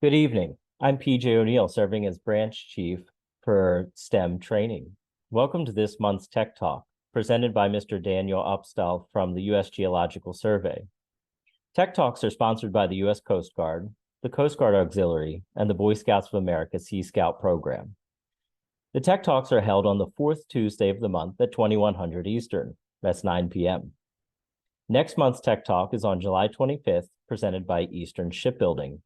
Good evening. I'm PJ O'Neill, serving as branch chief for STEM training. Welcome to this month's Tech Talk, presented by Mr. Daniel Opstal from the U.S. Geological Survey. Tech Talks are sponsored by the U.S. Coast Guard, the Coast Guard Auxiliary, and the Boy Scouts of America Sea Scout program. The Tech Talks are held on the fourth Tuesday of the month at 2100 Eastern. That's 9 p.m. Next month's Tech Talk is on July 25th, presented by Eastern Shipbuilding.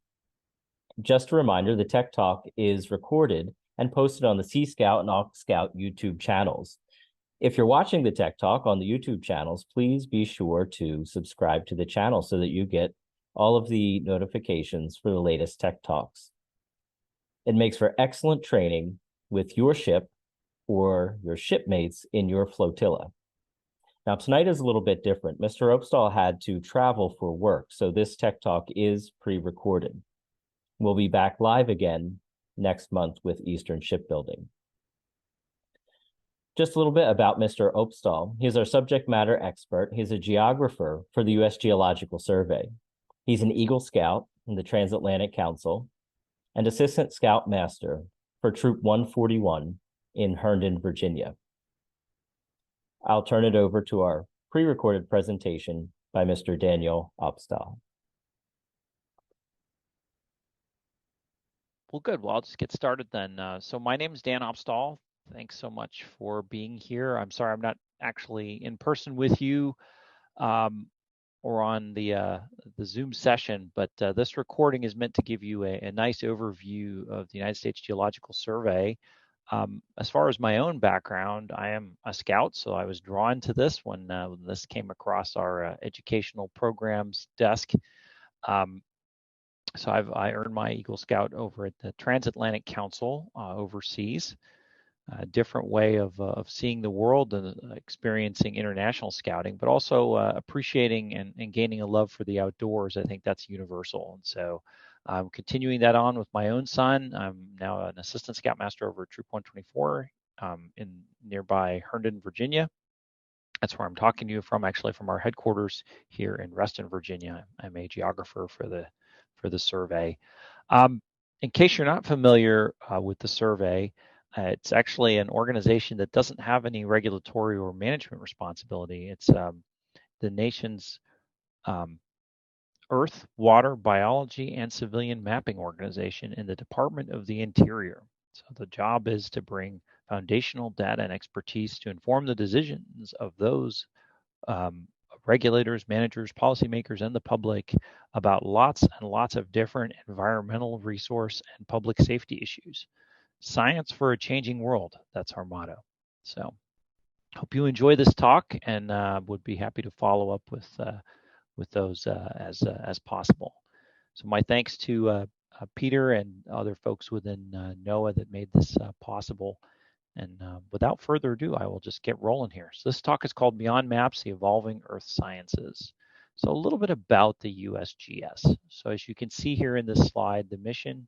Just a reminder, the Tech Talk is recorded and posted on the Sea Scout and Aux Scout YouTube channels. If you're watching the Tech Talk on the YouTube channels, please be sure to subscribe to the channel so that you get all of the notifications for the latest Tech Talks. It makes for excellent training with your ship or your shipmates in your flotilla. Now, tonight is a little bit different. Mr. Opstal had to travel for work, so this Tech Talk is pre-recorded. We'll be back live again next month with Eastern Shipbuilding. Just a little bit about Mr. Opstal. He's our subject matter expert. He's a geographer for the U.S. Geological Survey. He's an Eagle Scout in the Transatlantic Council and Assistant Scoutmaster for Troop 141 in Herndon, Virginia. I'll turn it over to our pre-recorded presentation by Mr. Daniel Opstal. Well, good. Well, I'll just get started then. So my name is Dan Opstal. Thanks so much for being here. I'm sorry I'm not actually in person with you or on the Zoom session, but this recording is meant to give you a nice overview of the United States Geological Survey. As far as my own background, I am a scout, so I was drawn to this when this came across our educational programs desk. So I earned my Eagle Scout over at the Transatlantic Council overseas, a different way of seeing the world and experiencing international scouting, but also appreciating and gaining a love for the outdoors. I think that's universal. And so I'm continuing that on with my own son. I'm now an assistant scoutmaster over at Troop 124 in nearby Herndon, Virginia. That's where I'm talking to you from, actually from our headquarters here in Reston, Virginia. I'm a geographer for the survey. In case you're not familiar with the survey, it's actually an organization that doesn't have any regulatory or management responsibility. It's the nation's Earth, Water, Biology, and Civilian Mapping Organization in the Department of the Interior. So the job is to bring foundational data and expertise to inform the decisions of those regulators, managers, policymakers, and the public about lots and lots of different environmental, resource, and public safety issues. Science for a changing world. That's our motto. So hope you enjoy this talk and would be happy to follow up with those as possible. So my thanks to Peter and other folks within NOAA that made this possible. And without further ado, I will just get rolling here. So this talk is called Beyond Maps, the Evolving Earth Sciences. So a little bit about the USGS. So as you can see here in this slide, the mission,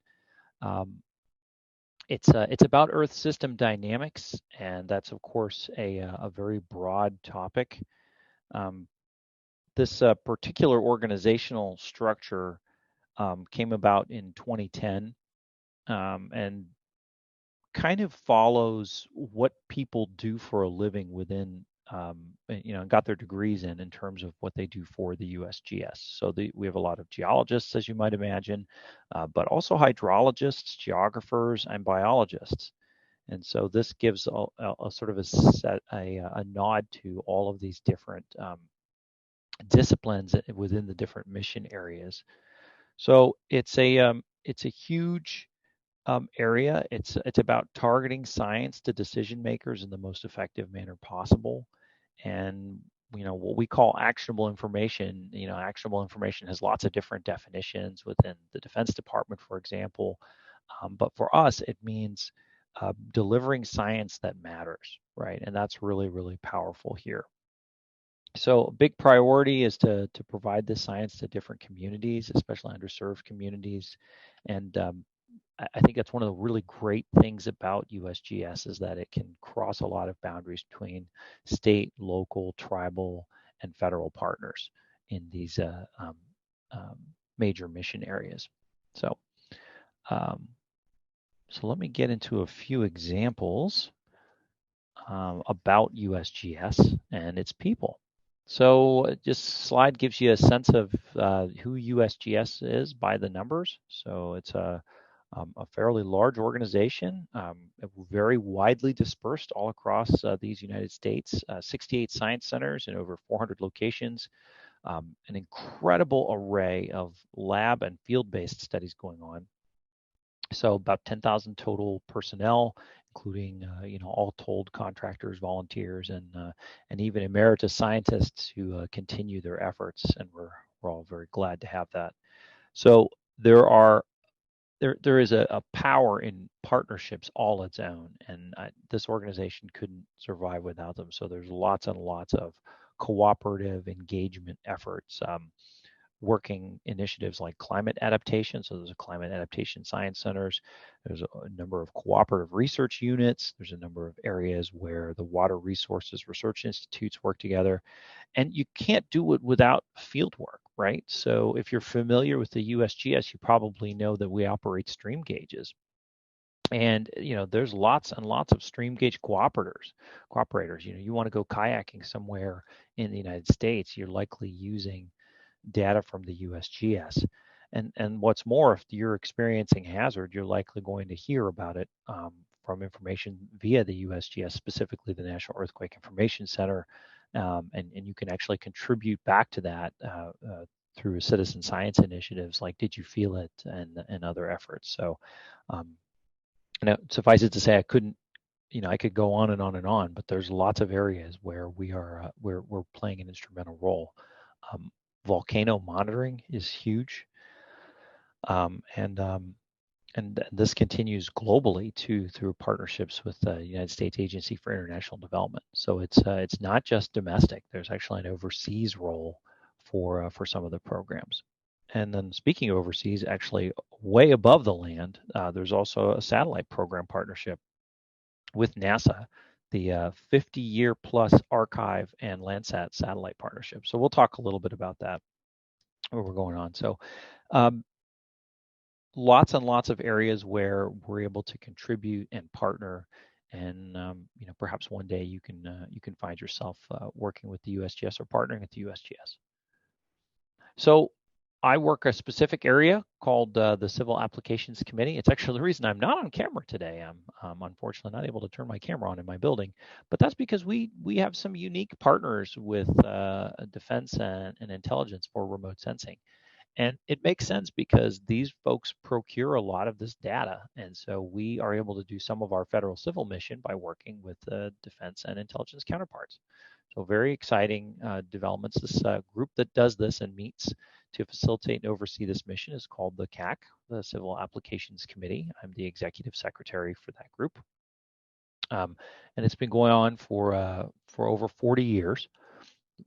it's about Earth system dynamics, and that's of course a very broad topic. This particular organizational structure came about in 2010, and kind of follows what people do for a living within, got their degrees in terms of what they do for the USGS. So we have a lot of geologists, as you might imagine, but also hydrologists, geographers, and biologists. And so this gives a sort of a nod to all of these different disciplines within the different mission areas. So it's a huge area. It's about targeting science to decision makers in the most effective manner possible. And what we call actionable information, actionable information has lots of different definitions within the Defense Department, for example. But for us, it means delivering science that matters, right? And that's really, really powerful here. So a big priority is to provide this science to different communities, especially underserved communities. And I think that's one of the really great things about USGS is that it can cross a lot of boundaries between state, local, tribal, and federal partners in these major mission areas. So So let me get into a few examples about USGS and its people. So this slide gives you a sense of who USGS is by the numbers. So it's a fairly large organization, very widely dispersed all across these United States, 68 science centers in over 400 locations, an incredible array of lab and field-based studies going on. So about 10,000 total personnel, including all told contractors, volunteers, and even emeritus scientists who continue their efforts, and we're all very glad to have that. So there is a power in partnerships all its own, and this organization couldn't survive without them. So there's lots and lots of cooperative engagement efforts. Working initiatives like climate adaptation. So there's a climate adaptation science centers. There's a number of cooperative research units. There's a number of areas where the water resources research institutes work together. And you can't do it without field work, right? So if you're familiar with the USGS, you probably know that we operate stream gauges. And there's lots and lots of stream gauge cooperators. You want to go kayaking somewhere in the United States, you're likely using data from the USGS. And what's more, if you're experiencing hazard, you're likely going to hear about it from information via the USGS, specifically the National Earthquake Information Center, and you can actually contribute back to that through citizen science initiatives like Did You Feel It and other efforts. So suffice it to say, I could go on and on and on, but there's lots of areas where we're playing an instrumental role. Volcano monitoring is huge, and this continues globally too through partnerships with the United States Agency for International Development. So it's not just domestic. There's actually an overseas role for some of the programs. And then speaking of overseas, actually way above the land, there's also a satellite program partnership with NASA, the 50-year plus archive and Landsat satellite partnership. So we'll talk a little bit about that where we're going on. So lots and lots of areas where we're able to contribute and partner, and perhaps one day you can find yourself working with the USGS or partnering with the USGS. So I work a specific area called the Civil Applications Committee. It's actually the reason I'm not on camera today. I'm unfortunately not able to turn my camera on in my building, but that's because we have some unique partners with defense and intelligence for remote sensing. And it makes sense because these folks procure a lot of this data. And so we are able to do some of our federal civil mission by working with defense and intelligence counterparts. So very exciting developments. This group that does this and meets to facilitate and oversee this mission is called the CAC, the Civil Applications Committee. I'm the executive secretary for that group. And it's been going on for over 40 years.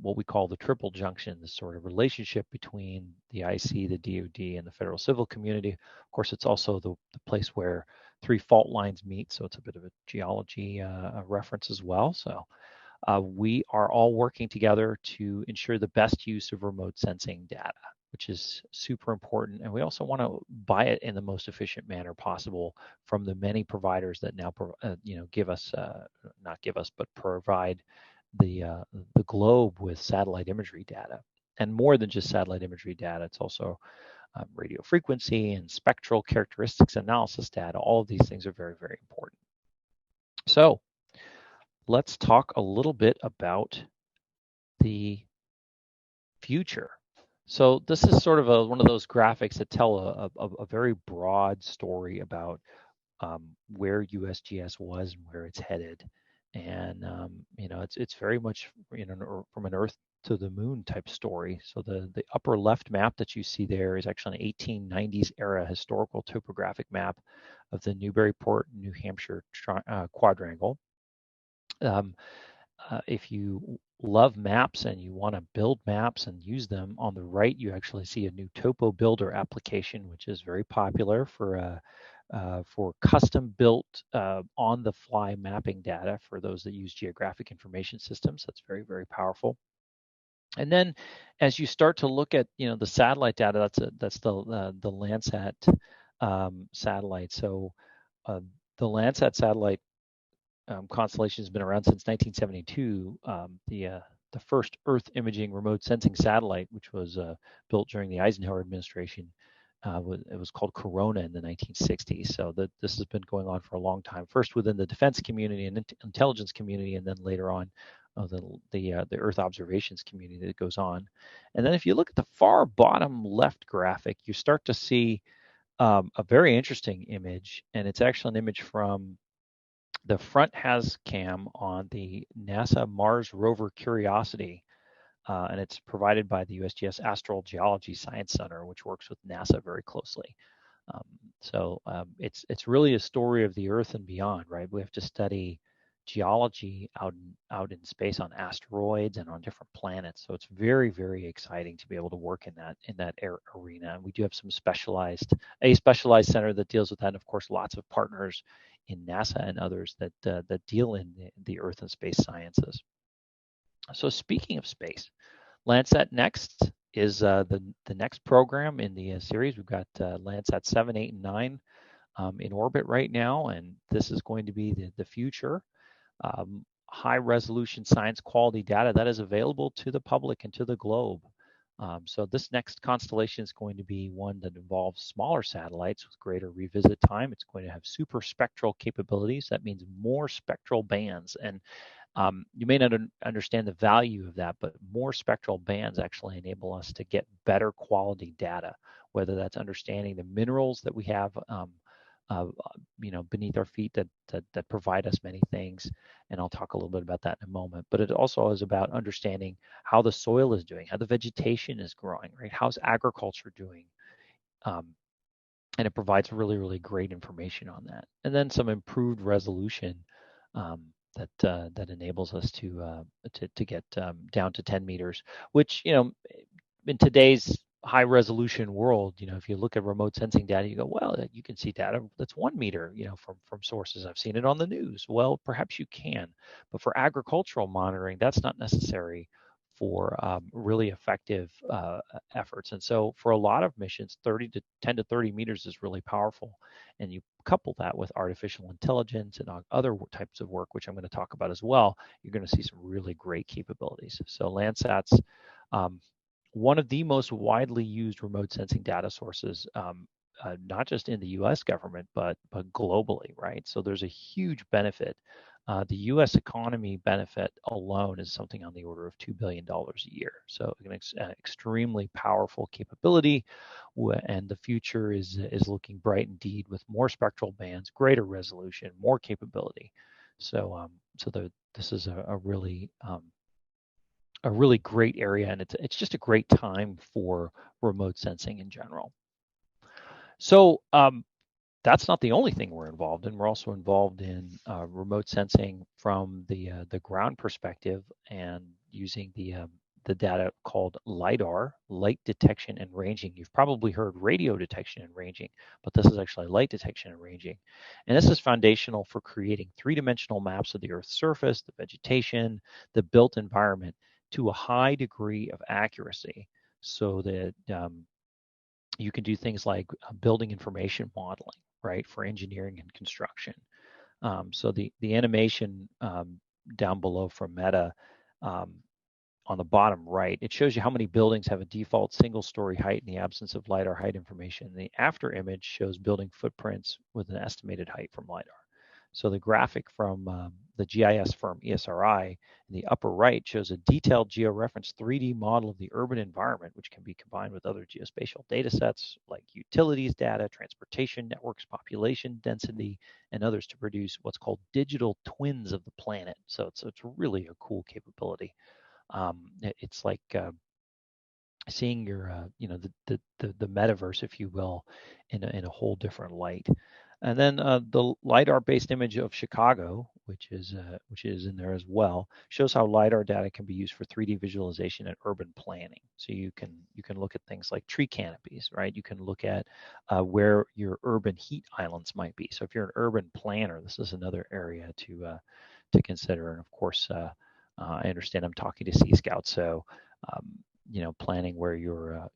What we call the triple junction, this sort of relationship between the IC, the DoD, and the federal civil community. Of course, it's also the place where three fault lines meet, so it's a bit of a geology reference as well. So we are all working together to ensure the best use of remote sensing data, which is super important. And we also want to buy it in the most efficient manner possible from the many providers that now, give us, not give us, but provide the globe with satellite imagery data. And more than just satellite imagery data, it's also radio frequency and spectral characteristics analysis data. All of these things are very, very important. So let's talk a little bit about the future. So this is sort of one of those graphics that tell a very broad story about where USGS was and where it's headed. And it's very much from an Earth to the moon type story. So the upper left map that you see there is actually an 1890s era historical topographic map of the Newburyport, New Hampshire quadrangle. If you love maps and you want to build maps and use them, on the right you actually see a new Topo Builder application, which is very popular for custom built on-the-fly mapping data for those that use geographic information systems. That's very, very powerful. And then as you start to look at the satellite data, that's the Landsat satellite. So the Landsat satellite constellation has been around since 1972. The first Earth imaging remote sensing satellite, which was built during the Eisenhower administration, it was called Corona in the 1960s. So this has been going on for a long time. First within the defense community and intelligence community, and then later on the Earth observations community that goes on. And then if you look at the far bottom left graphic, you start to see a very interesting image, and it's actually an image from the front has cam on the NASA Mars rover Curiosity, and it's provided by the USGS Astral Geology Science Center, which works with NASA very closely. It's really a story of the Earth and beyond, right? We have to study geology out in space on asteroids and on different planets. So it's very, very exciting to be able to work in that arena. And we do have a specialized center that deals with that, and of course, lots of partners in NASA and others that deal in the Earth and space sciences. So speaking of space, Landsat Next is the next program in the series. We've got Landsat 7, 8, and 9 in orbit right now, and this is going to be the future. High resolution science quality data that is available to the public and to the globe. So this next constellation is going to be one that involves smaller satellites with greater revisit time. It's going to have super spectral capabilities. That means more spectral bands. And you may not understand the value of that, but more spectral bands actually enable us to get better quality data, whether that's understanding the minerals that we have beneath our feet that provide us many things. And I'll talk a little bit about that in a moment. But it also is about understanding how the soil is doing, how the vegetation is growing, right? How's agriculture doing? And it provides really, really great information on that. And then some improved resolution that enables us to get down to 10 meters, which in today's high resolution world, if you look at remote sensing data, you go, well, you can see data that's 1 meter, from sources. I've seen it on the news. Well, perhaps you can, but for agricultural monitoring, that's not necessary for really effective efforts. And so for a lot of missions, 10 to 30 meters is really powerful. And you couple that with artificial intelligence and other types of work, which I'm going to talk about as well, you're going to see some really great capabilities. So Landsat's one of the most widely used remote sensing data sources, not just in the U.S. government, but globally, right? So there's a huge benefit. The U.S. economy benefit alone is something on the order of $2 billion a year. So an extremely powerful capability, and the future is looking bright indeed with more spectral bands, greater resolution, more capability. So this is a really great area, and it's just a great time for remote sensing in general. So that's not the only thing we're involved in. We're also involved in remote sensing from the ground perspective and using the data called LiDAR, light detection and ranging. You've probably heard radio detection and ranging, but this is actually light detection and ranging. And this is foundational for creating three-dimensional maps of the Earth's surface, the vegetation, the built environment to a high degree of accuracy, so that you can do things like building information modeling, right, for engineering and construction. So the animation down below from Meta, on the bottom right, it shows you how many buildings have a default single-story height in the absence of LiDAR height information. The after image shows building footprints with an estimated height from LiDAR. So the graphic from the GIS firm ESRI in the upper right shows a detailed georeference 3D model of the urban environment, which can be combined with other geospatial data sets like utilities data, transportation networks, population density, and others to produce what's called digital twins of the planet. So it's really a cool capability. It's like seeing your the metaverse, if you will, in a whole different light. And then the LiDAR-based image of Chicago, which is in there as well, shows how LiDAR data can be used for 3D visualization and urban planning. So you can look at things like tree canopies, right? You can look at where your urban heat islands might be. So if you're an urban planner, this is another area to consider. And of course, I understand I'm talking to Sea Scouts, so planning where your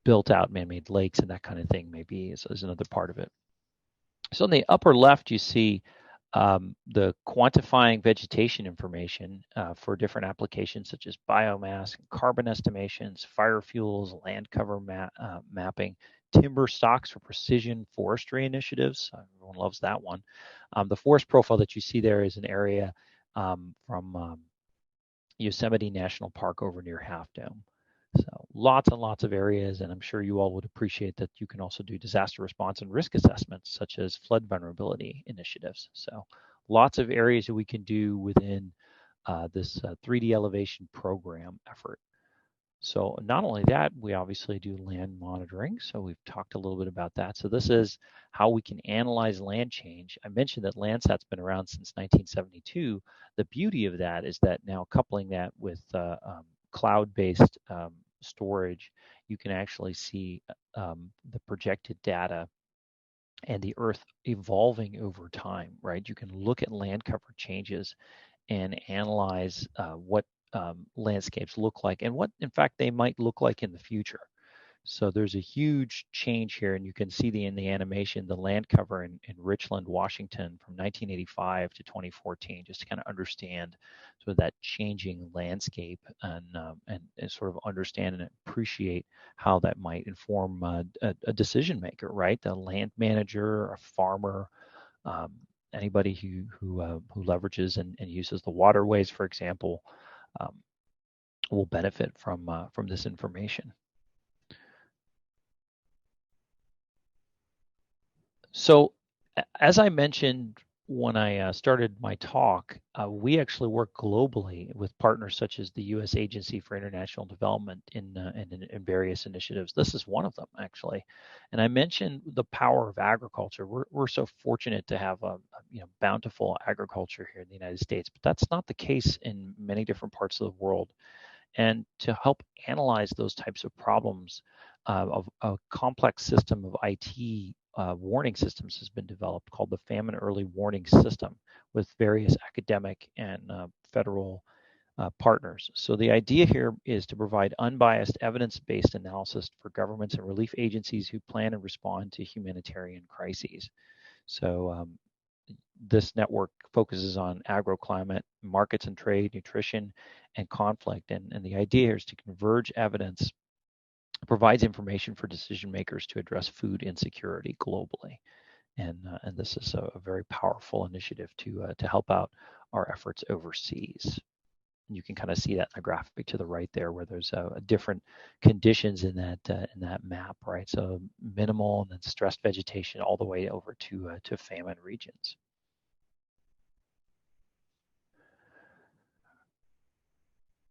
built out man-made lakes and that kind of thing maybe is another part of it. So in the upper left, you see the quantifying vegetation information for different applications such as biomass, carbon estimations, fire fuels, land cover mapping, timber stocks for precision forestry initiatives. Everyone loves that one. The forest profile that you see there is an area from Yosemite National Park over near Half Dome. So lots and lots of areas, and I'm sure you all would appreciate that you can also do disaster response and risk assessments such as flood vulnerability initiatives. So lots of areas that we can do within this 3D elevation program effort. So not only that, we obviously do land monitoring. So we've talked a little bit about that. So this is how we can analyze land change. I mentioned that Landsat's been around since 1972. The beauty of that is that now coupling that with cloud-based storage, you can actually see the projected data and the Earth evolving over time, right? You can look at land cover changes and analyze what landscapes look like and what, in fact, they might look like in the future. So there's a huge change here, and you can see in the animation the land cover in Richland, Washington from 1985 to 2014, just to kind of understand sort of that changing landscape and sort of understand and appreciate how that might inform a decision maker, right? The land manager, a farmer, anybody who leverages and uses the waterways, for example, will benefit from this information. So, as I mentioned when I started my talk, we actually work globally with partners such as the U.S. Agency for International Development in various initiatives. This is one of them, actually. And I mentioned the power of agriculture. We're so fortunate to have a bountiful agriculture here in the United States, but that's not the case in many different parts of the world. And to help analyze those types of problems, of a complex system of IT warning systems has been developed called the Famine Early Warning System with various academic and federal partners. So the idea here is to provide unbiased evidence-based analysis for governments and relief agencies who plan and respond to humanitarian crises. So this network focuses on agroclimate, markets and trade, nutrition, and conflict. And the idea here is to converge evidence, provides information for decision makers to address food insecurity globally. And this is a very powerful initiative to help out our efforts overseas. You can kind of see that in the graphic to the right there, where there's different conditions in that map, right? So minimal and then stressed vegetation all the way over to famine regions.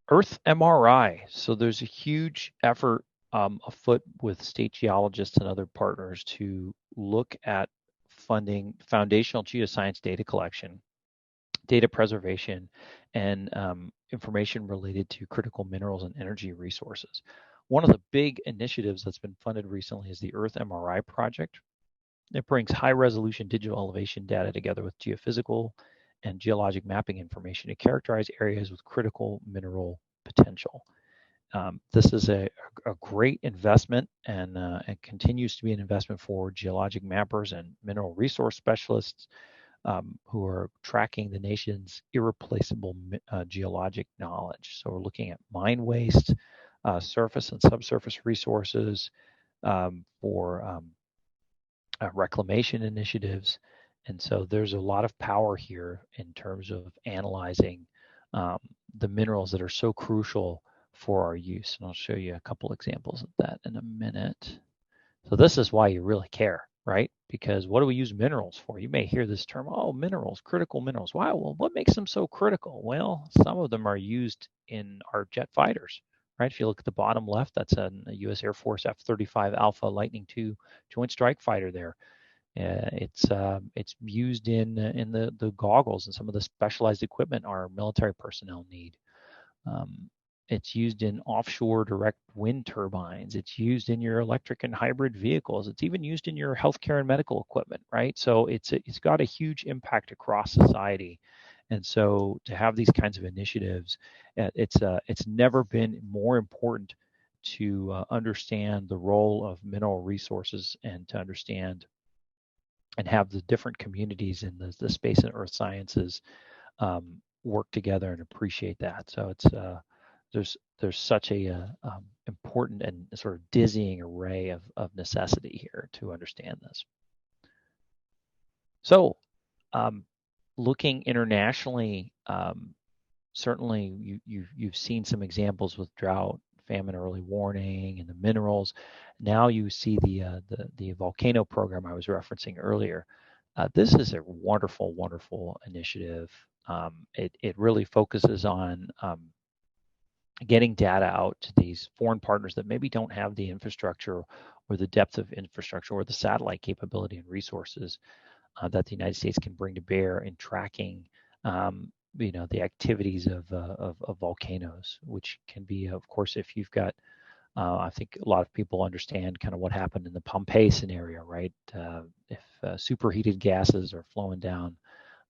Earth MRI. So there's a huge effort afoot with state geologists and other partners to look at funding foundational geoscience data collection, data preservation, and information related to critical minerals and energy resources. One of the big initiatives that's been funded recently is the Earth MRI project. It brings high-resolution digital elevation data together with geophysical and geologic mapping information to characterize areas with critical mineral potential. This is a great investment and it continues to be an investment for geologic mappers and mineral resource specialists who are tracking the nation's irreplaceable geologic knowledge. So we're looking at mine waste, surface and subsurface resources for reclamation initiatives. And so there's a lot of power here in terms of analyzing the minerals that are so crucial for our use. And I'll show you a couple examples of that in a minute. So this is why you really care, right? Because what do we use minerals for? You may hear this term, oh, minerals, critical minerals. Wow, well, what makes them so critical? Well, some of them are used in our jet fighters, right? If you look at the bottom left, that's a U.S. Air Force F-35 Alpha Lightning II Joint Strike Fighter there. It's used in the goggles and some of the specialized equipment our military personnel need. It's used in offshore direct wind turbines. It's used in your electric and hybrid vehicles. It's even used in your healthcare and medical equipment, right? So it's got a huge impact across society. And so to have these kinds of initiatives, it's never been more important to understand the role of mineral resources and to understand and have the different communities in the space and earth sciences work together and appreciate that. So it's there's such a important and sort of dizzying array of necessity here to understand this. So looking internationally, certainly you've seen some examples with drought, famine, early warning, and the minerals. Now you see the volcano program I was referencing earlier. This is a wonderful, wonderful initiative. It really focuses on getting data out to these foreign partners that maybe don't have the infrastructure or the depth of infrastructure or the satellite capability and resources that the United States can bring to bear in tracking the activities of volcanoes, which can be, of course, if you've got, I think a lot of people understand kind of what happened in the Pompeii scenario, right? If superheated gases are flowing down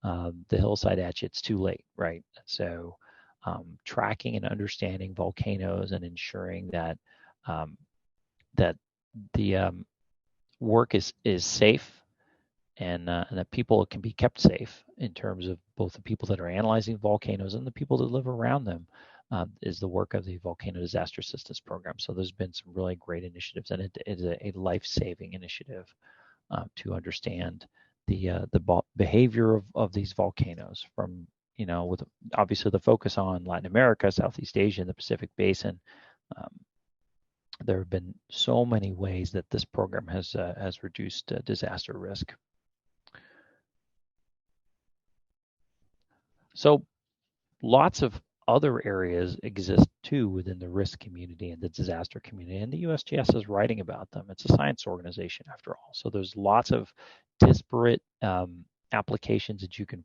the hillside at you, it's too late, right? So tracking and understanding volcanoes and ensuring that that the work is safe and that people can be kept safe in terms of both the people that are analyzing volcanoes and the people that live around them is the work of the Volcano Disaster Assistance Program. So there's been some really great initiatives, and it is a life-saving initiative to understand the behavior of these volcanoes from, with obviously the focus on Latin America, Southeast Asia, and the Pacific Basin. There have been so many ways that this program has reduced disaster risk. So lots of other areas exist too within the risk community and the disaster community, and the USGS is writing about them. It's a science organization after all. So there's lots of disparate applications that you can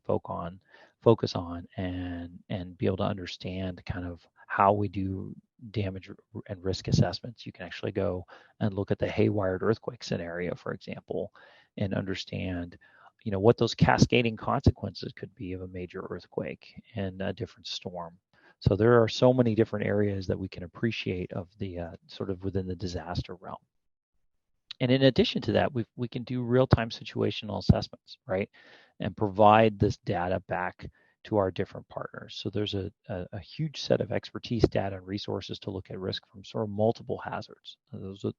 focus on and be able to understand kind of how we do damage and risk assessments. You can actually go and look at the haywired earthquake scenario, for example, and understand what those cascading consequences could be of a major earthquake and a different storm. So there are so many different areas that we can appreciate of the sort of within the disaster realm. And in addition to that, we can do real-time situational assessments, right? And provide this data back to our different partners. So there's a huge set of expertise, data, and resources to look at risk from sort of multiple hazards.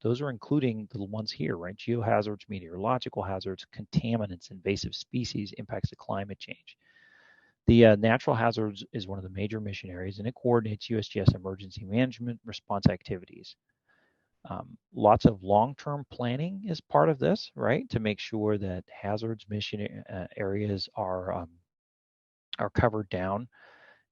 Those are including the ones here, right? Geohazards, meteorological hazards, contaminants, invasive species, impacts of climate change. The natural hazards is one of the major mission areas, and it coordinates USGS emergency management response activities. Lots of long-term planning is part of this, right? To make sure that hazards mission areas are covered down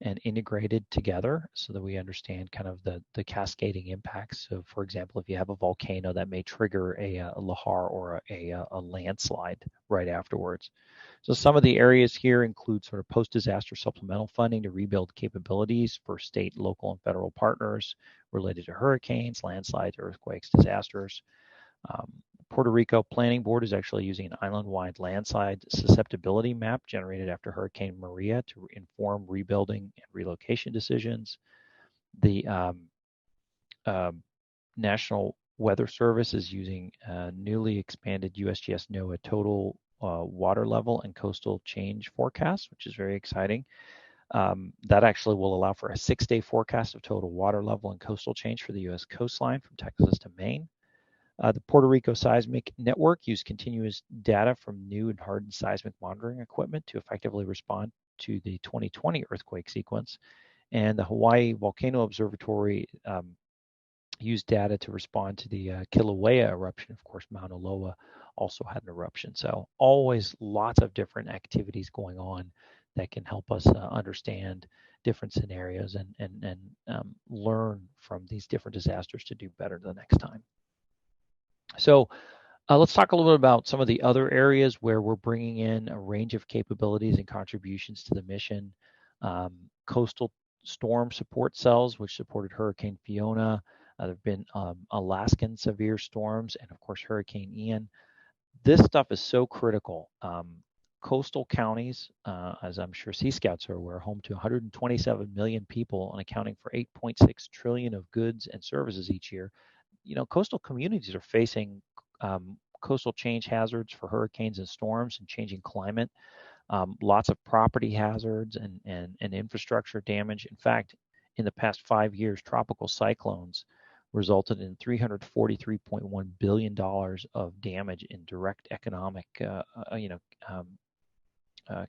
and integrated together so that we understand kind of the cascading impacts. So for example, if you have a volcano that may trigger a lahar or a landslide right afterwards. So some of the areas here include sort of post-disaster supplemental funding to rebuild capabilities for state, local, and federal partners related to hurricanes, landslides, earthquakes, disasters. Puerto Rico Planning Board is actually using an island-wide landslide susceptibility map generated after Hurricane Maria to inform rebuilding and relocation decisions. The National Weather Service is using newly expanded USGS NOAA total water level and coastal change forecast, which is very exciting. That actually will allow for a 6-day forecast of total water level and coastal change for the U.S. coastline from Texas to Maine. The Puerto Rico Seismic Network used continuous data from new and hardened seismic monitoring equipment to effectively respond to the 2020 earthquake sequence. And the Hawaii Volcano Observatory used data to respond to the Kilauea eruption. Of course, Mauna Loa also had an eruption. So always lots of different activities going on that can help us understand different scenarios and learn from these different disasters to do better the next time. So let's talk a little bit about some of the other areas where we're bringing in a range of capabilities and contributions to the mission. Coastal storm support cells, which supported Hurricane Fiona. There have been Alaskan severe storms and, of course, Hurricane Ian. This stuff is so critical. coastal counties, as I'm sure Sea Scouts are aware, home to 127 million people and accounting for 8.6 trillion of goods and services each year. Coastal communities are facing coastal change hazards for hurricanes and storms and changing climate, lots of property hazards and infrastructure damage. In fact, in the past 5 years, tropical cyclones resulted in $343.1 billion of damage in direct economic,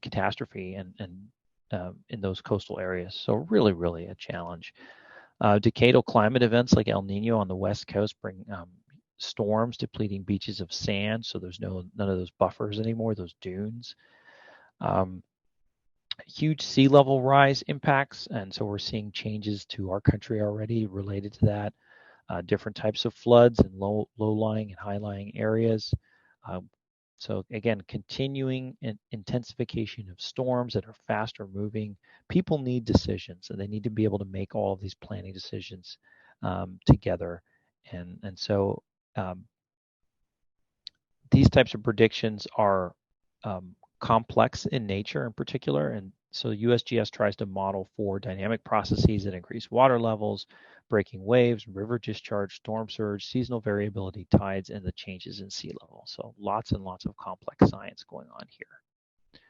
catastrophe and in those coastal areas. So really, really a challenge. Decadal climate events like El Nino on the West Coast bring storms, depleting beaches of sand. So there's none of those buffers anymore, those dunes. Huge sea level rise impacts, and so we're seeing changes to our country already related to that. Different types of floods in low-lying and high-lying areas. So again, continuing intensification of storms that are faster moving. People need decisions, and they need to be able to make all of these planning decisions together. And so these types of predictions are complex in nature in particular, and so USGS tries to model for dynamic processes that increase water levels, breaking waves, river discharge, storm surge, seasonal variability, tides, and the changes in sea level. So lots and lots of complex science going on here.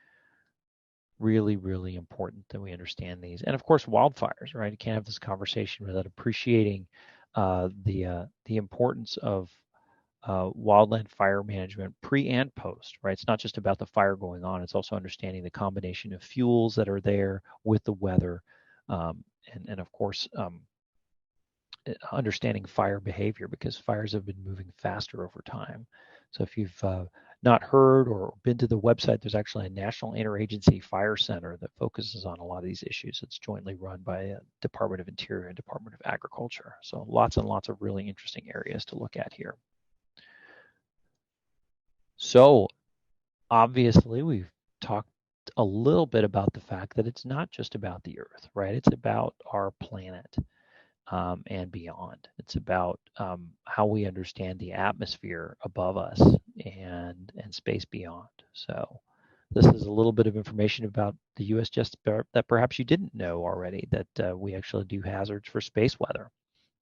Really, really important that we understand these. And of course, wildfires, right? You can't have this conversation without appreciating the importance of wildland fire management pre and post, right? It's not just about the fire going on, it's also understanding the combination of fuels that are there with the weather, and of course, understanding fire behavior, because fires have been moving faster over time. So if you've not heard or been to the website, there's actually a National Interagency Fire Center that focuses on a lot of these issues. It's jointly run by Department of Interior and Department of Agriculture. So lots and lots of really interesting areas to look at here. So obviously, we've talked a little bit about the fact that it's not just about the Earth, right? It's about our planet and beyond. It's about how we understand the atmosphere above us and space beyond. So this is a little bit of information about the USGS that perhaps you didn't know already, that we actually do hazards for space weather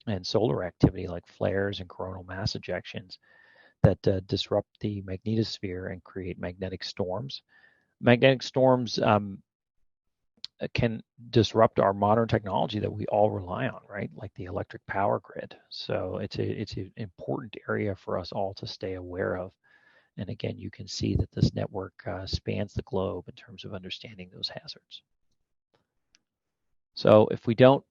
and solar activity like flares and coronal mass ejections that disrupt the magnetosphere and create magnetic storms. Magnetic storms can disrupt our modern technology that we all rely on, right? Like the electric power grid. So it's an important area for us all to stay aware of. And again, you can see that this network spans the globe in terms of understanding those hazards. So if we don't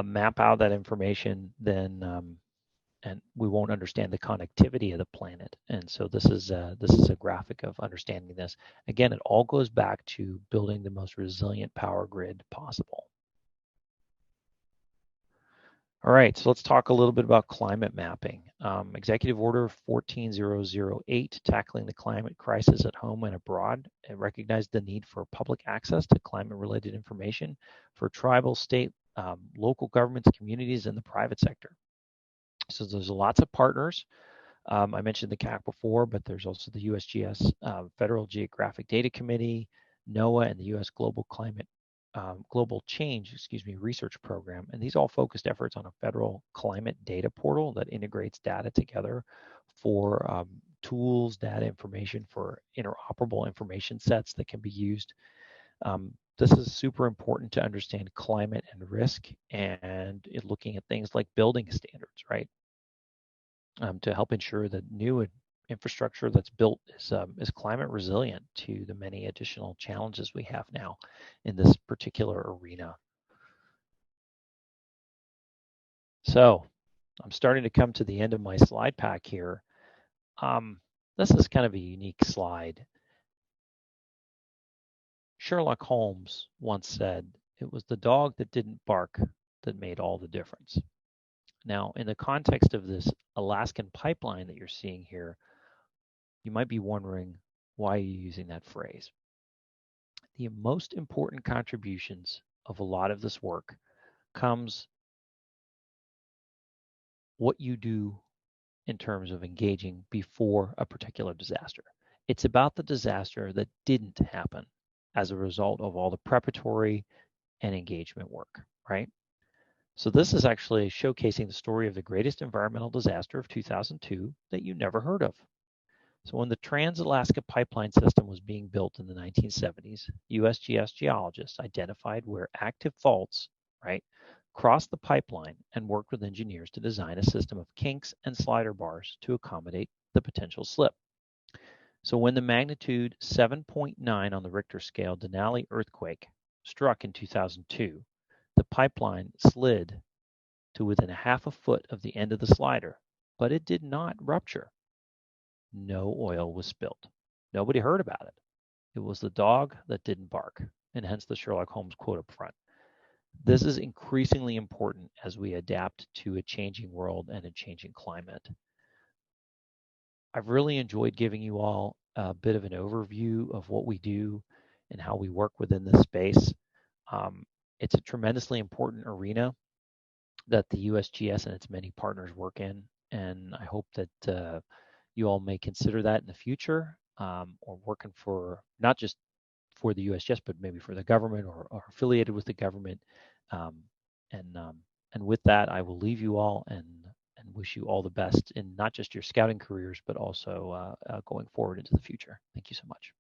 map out that information, then and we won't understand the connectivity of the planet. And so this is a graphic of understanding this. Again, it all goes back to building the most resilient power grid possible. All right, so let's talk a little bit about climate mapping. Executive Order 14008, tackling the climate crisis at home and abroad. It recognized the need for public access to climate-related information for tribal, state, local governments, communities, and the private sector. So there's lots of partners. I mentioned the CAC before, but there's also the USGS Federal Geographic Data Committee, NOAA, and the U.S. Global Change Research Program. And these all focused efforts on a federal climate data portal that integrates data together for tools, data information for interoperable information sets that can be used. This is super important to understand climate and risk, and looking at things like building standards, right? To help ensure that new infrastructure that's built is climate resilient to the many additional challenges we have now in this particular arena. So I'm starting to come to the end of my slide pack here. This is kind of a unique slide. Sherlock Holmes once said, "It was the dog that didn't bark that made all the difference." Now, in the context of this Alaskan pipeline that you're seeing here, you might be wondering, why are you using that phrase? The most important contributions of a lot of this work comes what you do in terms of engaging before a particular disaster. It's about the disaster that didn't happen as a result of all the preparatory and engagement work, right? So this is actually showcasing the story of the greatest environmental disaster of 2002 that you never heard of. So when the Trans-Alaska Pipeline System was being built in the 1970s, USGS geologists identified where active faults, right, crossed the pipeline and worked with engineers to design a system of kinks and slider bars to accommodate the potential slip. So when the magnitude 7.9 on the Richter scale Denali earthquake struck in 2002, the pipeline slid to within a half a foot of the end of the slider, but it did not rupture. No oil was spilled. Nobody heard about it. It was the dog that didn't bark, and hence the Sherlock Holmes quote up front. This is increasingly important as we adapt to a changing world and a changing climate. I've really enjoyed giving you all a bit of an overview of what we do and how we work within this space. It's a tremendously important arena that the USGS and its many partners work in, and I hope that you all may consider that in the future, or working for not just for the USGS, but maybe for the government or affiliated with the government. Um, and with that, I will leave you all and wish you all the best in not just your scouting careers, but also going forward into the future. Thank you so much.